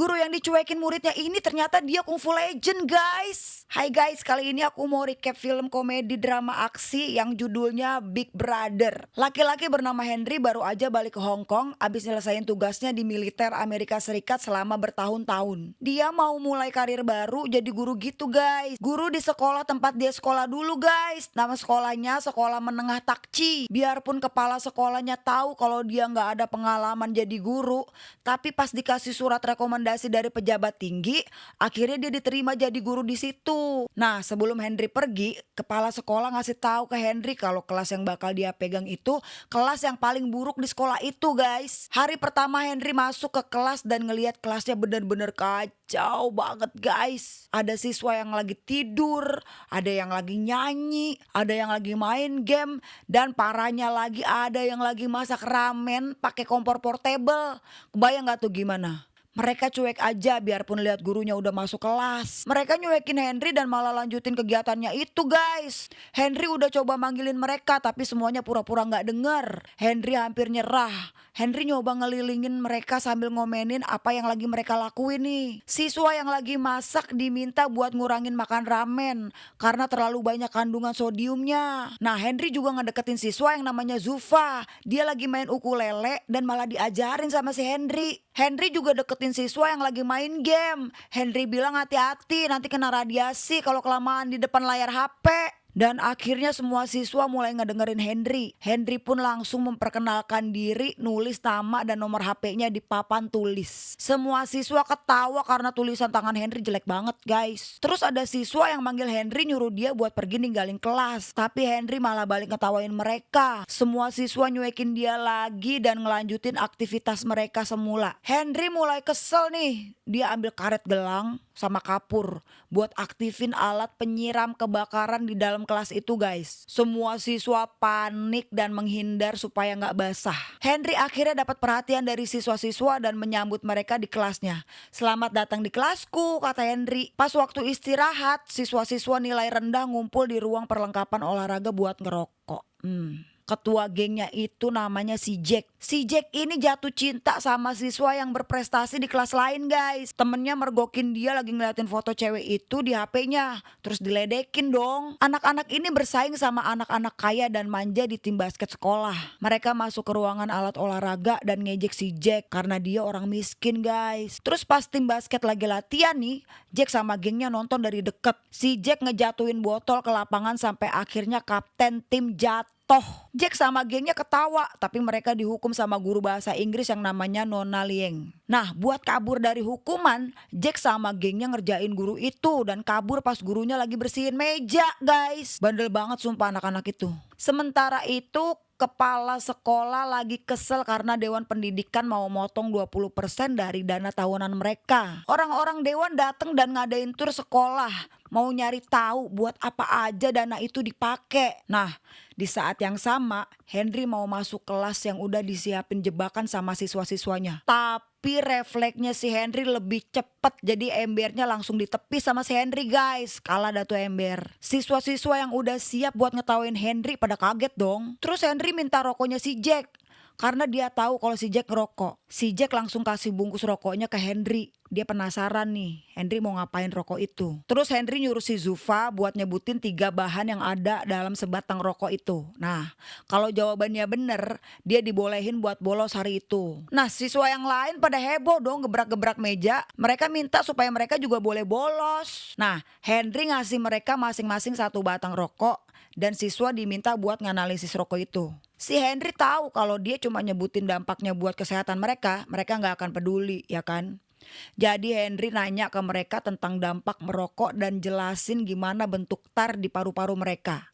Guru yang dicuekin muridnya ini ternyata dia kungfu legend guys. Hai guys, kali ini aku mau recap film komedi drama aksi yang judulnya Big Brother. Laki-laki bernama Henry baru aja balik ke Hong Kong abis nyelesain tugasnya di militer Amerika Serikat selama bertahun-tahun. Dia mau mulai karir baru jadi guru gitu guys. Guru di sekolah tempat dia sekolah dulu guys. Nama sekolahnya Sekolah Menengah Takci. Biarpun kepala sekolahnya tahu kalau dia nggak ada pengalaman jadi guru, tapi pas dikasih surat rekomendasi dari pejabat tinggi, akhirnya dia diterima jadi guru di situ. Nah, sebelum Henry pergi, kepala sekolah ngasih tahu ke Henry kalau kelas yang bakal dia pegang itu kelas yang paling buruk di sekolah itu, guys. Hari pertama Henry masuk ke kelas dan ngelihat kelasnya bener-bener kacau banget, guys. Ada siswa yang lagi tidur, ada yang lagi nyanyi, ada yang lagi main game, dan parahnya lagi ada yang lagi masak ramen pakai kompor portable. Kebayang gak tuh gimana? Mereka cuek aja biarpun lihat gurunya udah masuk kelas. Mereka nyuekin Henry dan malah lanjutin kegiatannya itu guys. Henry udah coba manggilin mereka tapi semuanya pura-pura gak denger. Henry hampir nyerah. Henry nyoba ngelilingin mereka sambil ngomenin apa yang lagi mereka lakuin nih. Siswa yang lagi masak diminta buat ngurangin makan ramen karena terlalu banyak kandungan sodiumnya. Nah, Henry juga ngedeketin siswa yang namanya Zufa. Dia lagi main ukulele dan malah diajarin sama si Henry. Henry juga deketin siswa yang lagi main game. Henry bilang hati-hati nanti kena radiasi kalau kelamaan di depan layar HP. Dan akhirnya semua siswa mulai ngedengerin Henry. Henry pun langsung memperkenalkan diri, nulis nama dan nomor HP-nya di papan tulis. Semua siswa ketawa karena tulisan tangan Henry jelek banget guys. Terus ada siswa yang manggil Henry nyuruh dia buat pergi ninggalin kelas. Tapi Henry malah balik ngetawain mereka. Semua siswa nyuekin dia lagi dan ngelanjutin aktivitas mereka semula. Henry mulai kesel nih. Dia ambil karet gelang sama kapur buat aktifin alat penyiram kebakaran di dalam kelas itu guys. Semua siswa panik dan menghindar supaya nggak basah. Henry akhirnya dapat perhatian dari siswa-siswa dan menyambut mereka di kelasnya. Selamat datang di kelasku, kata Henry. Pas waktu istirahat, siswa-siswa nilai rendah ngumpul di ruang perlengkapan olahraga buat ngerokok. Ketua gengnya itu namanya si Jack. Si Jack ini jatuh cinta sama siswa yang berprestasi di kelas lain guys. Temennya mergokin dia lagi ngeliatin foto cewek itu di HP-nya. Terus diledekin dong. Anak-anak ini bersaing sama anak-anak kaya dan manja di tim basket sekolah. Mereka masuk ke ruangan alat olahraga dan ngejek si Jack karena dia orang miskin guys. Terus pas tim basket lagi latihan nih, Jack sama gengnya nonton dari deket. Si Jack ngejatuhin botol ke lapangan sampai akhirnya kapten tim jatuh. Jack sama gengnya ketawa, tapi mereka dihukum sama guru bahasa Inggris yang namanya Nona Lieng. Nah, buat kabur dari hukuman, Jack sama gengnya ngerjain guru itu dan kabur pas gurunya lagi bersihin meja, guys. Bandel banget sumpah anak-anak itu. Sementara itu, kepala sekolah lagi kesel karena Dewan Pendidikan mau motong 20% dari dana tahunan mereka. Orang-orang Dewan datang dan ngadain tur sekolah. Mau nyari tahu buat apa aja dana itu dipakai. Nah, di saat yang sama Henry mau masuk kelas yang udah disiapin jebakan sama siswa-siswanya. Tapi refleksnya si Henry lebih cepet, jadi embernya langsung ditepis sama si Henry guys. Kalah dah tuh ember. Siswa-siswa yang udah siap buat ngetawain Henry pada kaget dong. Terus Henry minta rokoknya si Jack. Karena dia tahu kalau si Jack ngerokok. Si Jack langsung kasih bungkus rokoknya ke Henry. Dia penasaran nih, Henry mau ngapain rokok itu. Terus Henry nyuruh si Zufa buat nyebutin 3 bahan yang ada dalam sebatang rokok itu. Nah, kalau jawabannya bener, dia dibolehin buat bolos hari itu. Nah, siswa yang lain pada heboh dong gebrak-gebrak meja. Mereka minta supaya mereka juga boleh bolos. Nah, Henry ngasih mereka masing-masing 1 batang rokok dan siswa diminta buat nganalisis rokok itu. Si Henry tahu kalau dia cuma nyebutin dampaknya buat kesehatan mereka nggak akan peduli, ya kan? Jadi Henry nanya ke mereka tentang dampak merokok dan jelasin gimana bentuk tar di paru-paru mereka.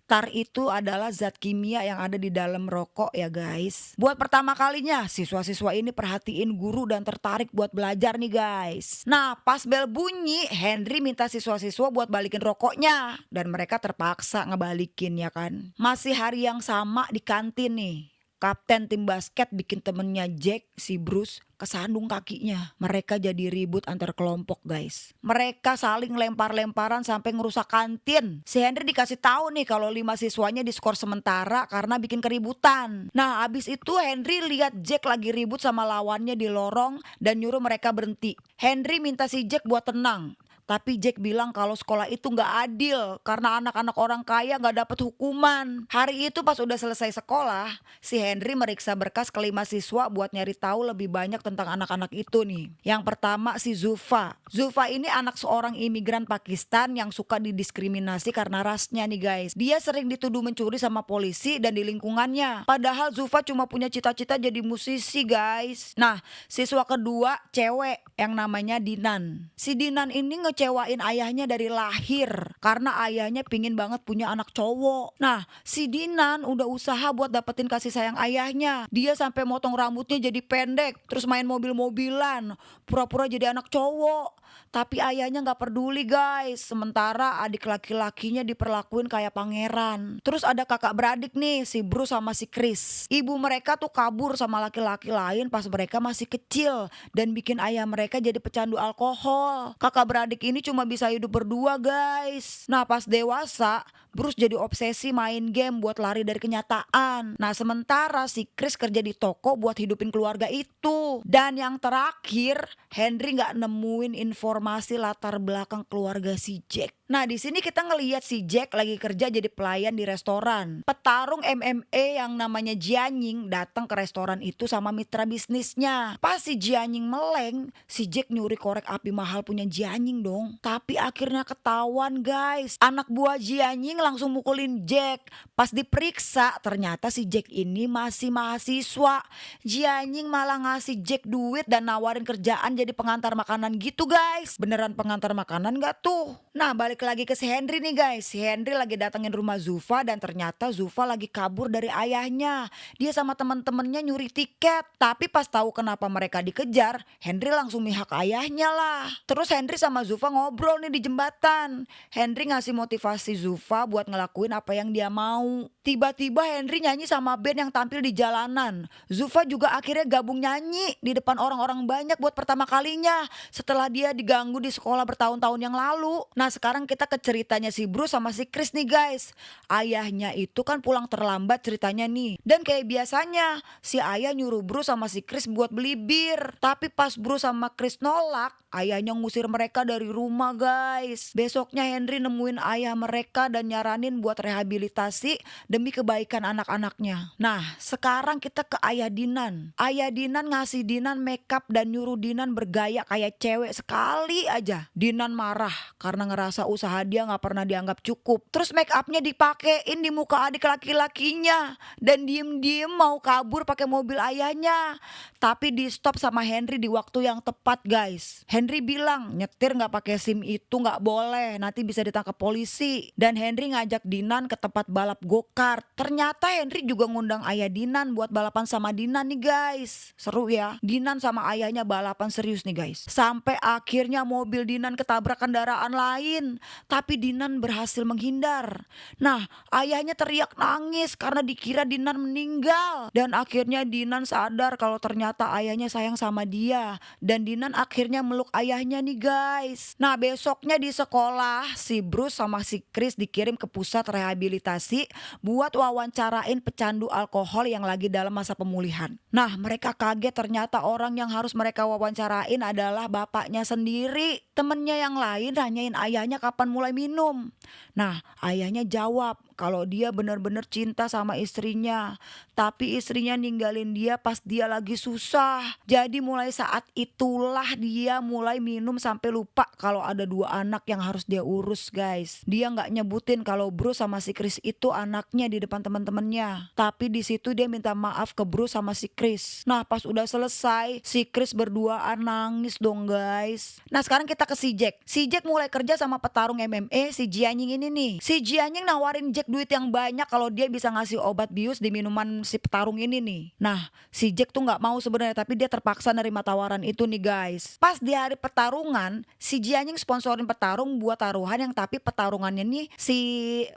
Tar itu adalah zat kimia yang ada di dalam rokok ya guys. Buat pertama kalinya siswa-siswa ini perhatiin guru dan tertarik buat belajar nih guys. Nah, pas bel bunyi Henry minta siswa-siswa buat balikin rokoknya. Dan mereka terpaksa ngebalikin ya kan. Masih hari yang sama di kantin nih. Kapten tim basket bikin temennya Jack, si Bruce, kesandung kakinya. Mereka jadi ribut antar kelompok guys. Mereka saling lempar-lemparan sampai ngerusak kantin. Si Henry dikasih tahu nih kalau 5 siswanya diskor sementara karena bikin keributan. Nah abis itu Henry lihat Jack lagi ribut sama lawannya di lorong dan nyuruh mereka berhenti. Henry minta si Jack buat tenang. Tapi Jack bilang kalau sekolah itu gak adil karena anak-anak orang kaya gak dapat hukuman. Hari itu pas udah selesai sekolah, si Henry meriksa berkas ke 5 siswa buat nyari tahu lebih banyak tentang anak-anak itu nih. Yang pertama si Zufa. Zufa ini anak seorang imigran Pakistan yang suka didiskriminasi karena rasnya nih guys. Dia sering dituduh mencuri sama polisi dan di lingkungannya. Padahal Zufa cuma punya cita-cita jadi musisi guys. Nah siswa kedua cewek yang namanya Dinan. Si Dinan ini ngecewain ayahnya dari lahir karena ayahnya pingin banget punya anak cowok. Nah si Dinan udah usaha buat dapetin kasih sayang ayahnya. Dia sampai motong rambutnya jadi pendek, terus main mobil-mobilan, pura-pura jadi anak cowok. Tapi ayahnya gak peduli guys. Sementara adik laki-lakinya diperlakuin kayak pangeran. Terus ada kakak beradik nih, si Bruce sama si Chris. Ibu mereka tuh kabur sama laki-laki lain pas mereka masih kecil dan bikin ayah mereka jadi pecandu alkohol. Kakak beradik ini cuma bisa hidup berdua guys. Nah pas dewasa Bruce jadi obsesi main game buat lari dari kenyataan. Nah sementara si Chris kerja di toko buat hidupin keluarga itu. Dan yang terakhir Henry gak nemuin informasi latar belakang keluarga si Jack. Nah di sini kita ngelihat si Jack lagi kerja jadi pelayan di restoran. Petarung MMA yang namanya Jianying datang ke restoran itu sama mitra bisnisnya. Pas si Jianying meleng, si Jack nyuri korek api mahal punya Jianying dong. Tapi akhirnya ketahuan guys. Anak buah Jianying langsung mukulin Jack. Pas diperiksa ternyata si Jack ini masih mahasiswa. Jianying malah ngasih Jack duit dan nawarin kerjaan jadi pengantar makanan gitu guys. Beneran pengantar makanan gak tuh? Nah balik lagi ke si Henry nih guys. Si Henry lagi datengin rumah Zufa dan ternyata Zufa lagi kabur dari ayahnya. Dia sama temen-temennya nyuri tiket. Tapi pas tahu kenapa mereka dikejar, Henry langsung mihak ayahnya lah. Terus Henry sama Zufa ngobrol nih di jembatan. Henry ngasih motivasi Zufa buat ngelakuin apa yang dia mau. Tiba-tiba Henry nyanyi sama band yang tampil di jalanan. Zufa juga akhirnya gabung nyanyi di depan orang-orang banyak buat pertama kalinya setelah dia diganggu di sekolah bertahun-tahun yang lalu. Nah sekarang kita ke ceritanya si Bruce sama si Chris nih guys. Ayahnya itu kan pulang terlambat ceritanya nih. Dan kayak biasanya si ayah nyuruh Bruce sama si Chris buat beli bir. Tapi pas Bruce sama Chris nolak, ayahnya ngusir mereka dari rumah guys. Besoknya Henry nemuin ayah mereka dan nyaranin buat rehabilitasi demi kebaikan anak-anaknya. Nah sekarang kita ke ayah Dinan. Ayah Dinan ngasih Dinan makeup dan nyuruh Dinan bergaya kayak cewek sekali aja. Dinan marah karena ngerasa usaha dia gak pernah dianggap cukup. Terus make upnya dipakein di muka adik laki-lakinya dan diem-diem mau kabur pakai mobil ayahnya. Tapi di stop sama Henry di waktu yang tepat guys. Henry bilang nyetir gak pakai SIM itu gak boleh, nanti bisa ditangkap polisi. Dan Henry ngajak Dinan ke tempat balap go-kart. Ternyata Henry juga ngundang ayah Dinan buat balapan sama Dinan nih guys. Seru ya, Dinan sama ayahnya balapan serius nih guys. Sampai akhirnya mobil Dinan ketabrak kendaraan lain. Tapi Dinan berhasil menghindar. Nah ayahnya teriak nangis karena dikira Dinan meninggal. Dan akhirnya Dinan sadar kalau ternyata ayahnya sayang sama dia. Dan Dinan akhirnya meluk ayahnya nih guys. Nah besoknya di sekolah si Bruce sama si Chris dikirim ke pusat rehabilitasi buat wawancarain pecandu alkohol yang lagi dalam masa pemulihan. Nah mereka kaget ternyata orang yang harus mereka wawancarain adalah bapaknya sendiri. Temennya yang lain nanyain ayahnya kapan mulai minum. Nah ayahnya jawab kalau dia benar-benar cinta sama istrinya. Tapi istrinya ninggalin dia pas dia lagi susah. Jadi mulai saat itulah dia mulai minum sampai lupa kalau ada 2 anak yang harus dia urus guys. Dia gak nyebutin kalau Bruce sama si Chris itu anaknya di depan teman-temannya. Tapi di situ dia minta maaf ke Bruce sama si Chris. Nah pas udah selesai si Chris berduaan nangis dong guys. Nah sekarang kita ke si Jack. Si Jack mulai kerja sama petarung MMA si Jianying ini nih. Si Jianying nawarin Jack Jack duit yang banyak kalau dia bisa ngasih obat bius di minuman si petarung ini nih. Nah, si Jack tuh nggak mau sebenarnya, tapi dia terpaksa nerima tawaran itu nih guys. Pas di hari pertarungan, si Jianying sponsorin petarung buat taruhan yang tapi pertarungannya nih si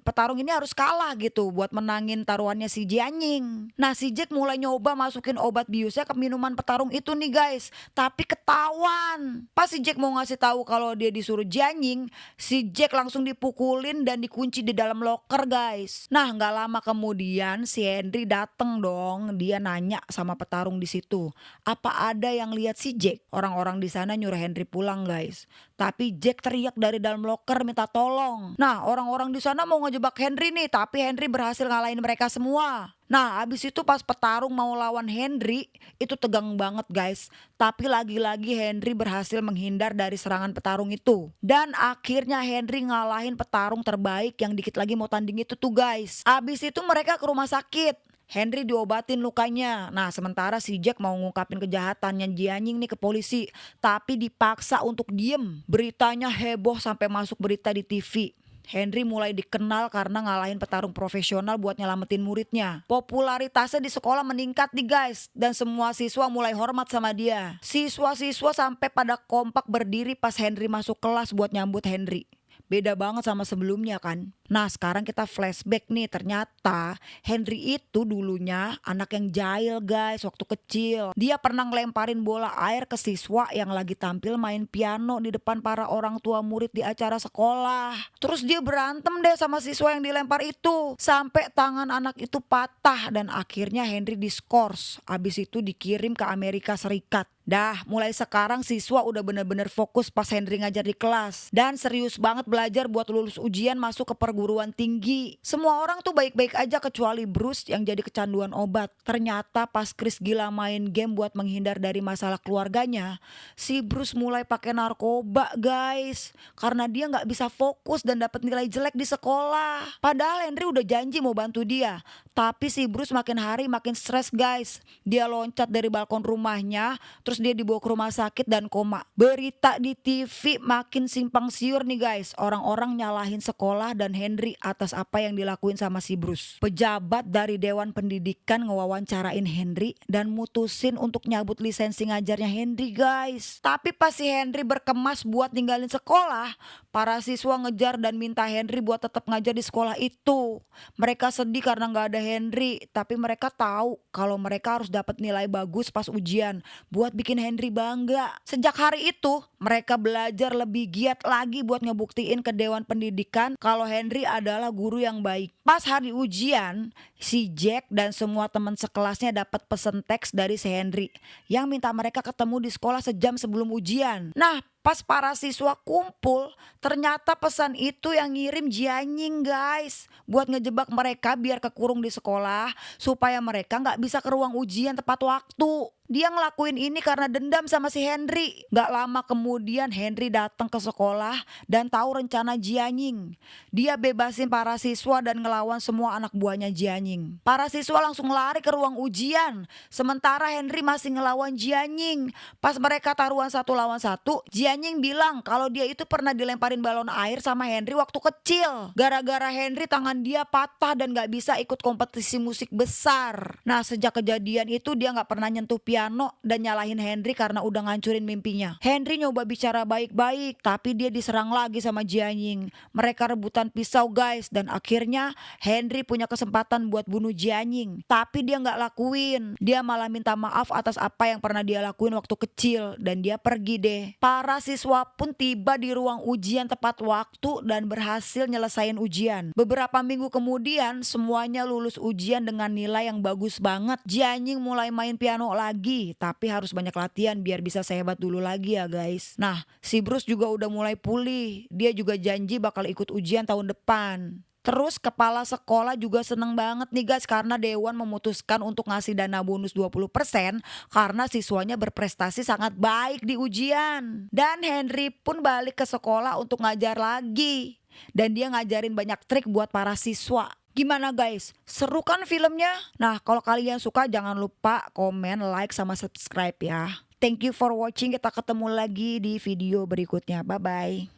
petarung ini harus kalah gitu buat menangin taruhannya si Jianying. Nah, si Jack mulai nyoba masukin obat biusnya ke minuman petarung itu nih guys, tapi ketahuan. Pas si Jack mau ngasih tahu kalau dia disuruh Jianying, si Jack langsung dipukulin dan dikunci di dalam loker guys. Nah, nggak lama kemudian si Henry dateng dong. Dia nanya sama petarung di situ, apa ada yang lihat si Jack? Orang-orang di sana nyuruh Henry pulang guys. Tapi Jack teriak dari dalam loker minta tolong. Nah, orang-orang di sana mau ngejebak Henry nih, tapi Henry berhasil ngalahin mereka semua. Nah, abis itu pas petarung mau lawan Henry, itu tegang banget guys. Tapi lagi-lagi Henry berhasil menghindar dari serangan petarung itu. Dan akhirnya Henry ngalahin petarung terbaik yang dikit lagi mau tanding itu tuh guys. Abis itu mereka ke rumah sakit. Henry diobatin lukanya. Nah, sementara si Jack mau ngungkapin kejahatannya Jianying nih ke polisi, tapi dipaksa untuk diem. Beritanya heboh sampai masuk berita di TV. Henry mulai dikenal karena ngalahin petarung profesional buat nyelamatin muridnya. Popularitasnya di sekolah meningkat nih guys, dan semua siswa mulai hormat sama dia. Siswa-siswa sampai pada kompak berdiri pas Henry masuk kelas buat nyambut Henry. Beda banget sama sebelumnya kan. Nah, sekarang kita flashback nih, ternyata Henry itu dulunya anak yang jahil guys waktu kecil. Dia pernah ngelemparin bola air ke siswa yang lagi tampil main piano di depan para orang tua murid di acara sekolah. Terus dia berantem deh sama siswa yang dilempar itu, sampai tangan anak itu patah dan akhirnya Henry diskors. Abis itu dikirim ke Amerika Serikat. Dah, mulai sekarang siswa udah bener-bener fokus pas Henry ngajar di kelas. Dan serius banget belajar buat lulus ujian masuk ke perguruan tinggi. Semua orang tuh baik-baik aja kecuali Bruce yang jadi kecanduan obat. Ternyata pas Chris gila main game buat menghindar dari masalah keluarganya, si Bruce mulai pakai narkoba guys. Karena dia gak bisa fokus dan dapat nilai jelek di sekolah. Padahal Henry udah janji mau bantu dia. Tapi si Bruce makin hari makin stres guys. Dia loncat dari balkon rumahnya, terus dia dibawa ke rumah sakit dan koma. Berita di TV makin simpang siur nih guys. Orang-orang nyalahin sekolah dan Henry atas apa yang dilakuin sama si Bruce. Pejabat dari Dewan Pendidikan ngewawancarain Henry dan mutusin untuk nyabut lisensi ngajarnya Henry guys. Tapi pas si Henry berkemas buat ninggalin sekolah, para siswa ngejar dan minta Henry buat tetap ngajar di sekolah itu. Mereka sedih karena gak ada Henry, tapi mereka tahu kalau mereka harus dapat nilai bagus pas ujian buat bikin Henry bangga. Sejak hari itu, mereka belajar lebih giat lagi buat ngebuktiin ke Dewan Pendidikan kalau Henry adalah guru yang baik. Pas hari ujian, si Jack dan semua teman sekelasnya dapat pesan teks dari si Henry yang minta mereka ketemu di sekolah sejam sebelum ujian. Nah, pas para siswa kumpul, ternyata pesan itu yang ngirim Jianying guys, buat ngejebak mereka biar kekurung di sekolah supaya mereka nggak bisa ke ruang ujian tepat waktu. Dia ngelakuin ini karena dendam sama si Henry. Gak lama kemudian Henry datang ke sekolah dan tahu rencana Jianying. Dia bebasin para siswa dan ngelawan semua anak buahnya Jianying. Para siswa langsung lari ke ruang ujian, sementara Henry masih ngelawan Jianying. Pas mereka taruhan 1 lawan 1, Jianying bilang kalau dia itu pernah dilemparin balon air sama Henry waktu kecil. Gara-gara Henry tangan dia patah dan gak bisa ikut kompetisi musik besar. Nah, sejak kejadian itu dia gak pernah nyentuh piano dan nyalahin Henry karena udah ngancurin mimpinya. Henry nyoba bicara baik-baik, tapi dia diserang lagi sama Jianying. Mereka rebutan pisau guys, dan akhirnya Henry punya kesempatan buat bunuh Jianying, tapi dia gak lakuin. Dia malah minta maaf atas apa yang pernah dia lakuin waktu kecil, dan dia pergi deh. Para siswa pun tiba di ruang ujian tepat waktu dan berhasil nyelesain ujian. Beberapa minggu kemudian semuanya lulus ujian dengan nilai yang bagus banget. Jianying mulai main piano lagi, tapi harus banyak latihan biar bisa sehebat dulu lagi ya guys. Nah, si Bruce juga udah mulai pulih. Dia juga janji bakal ikut ujian tahun depan. Terus kepala sekolah juga seneng banget nih guys karena Dewan memutuskan untuk ngasih dana bonus 20% karena siswanya berprestasi sangat baik di ujian. Dan Henry pun balik ke sekolah untuk ngajar lagi. Dan dia ngajarin banyak trik buat para siswa. Gimana guys? Seru kan filmnya? Nah, kalau kalian suka jangan lupa komen, like, sama subscribe ya. Thank you for watching. Kita ketemu lagi di video berikutnya. Bye-bye.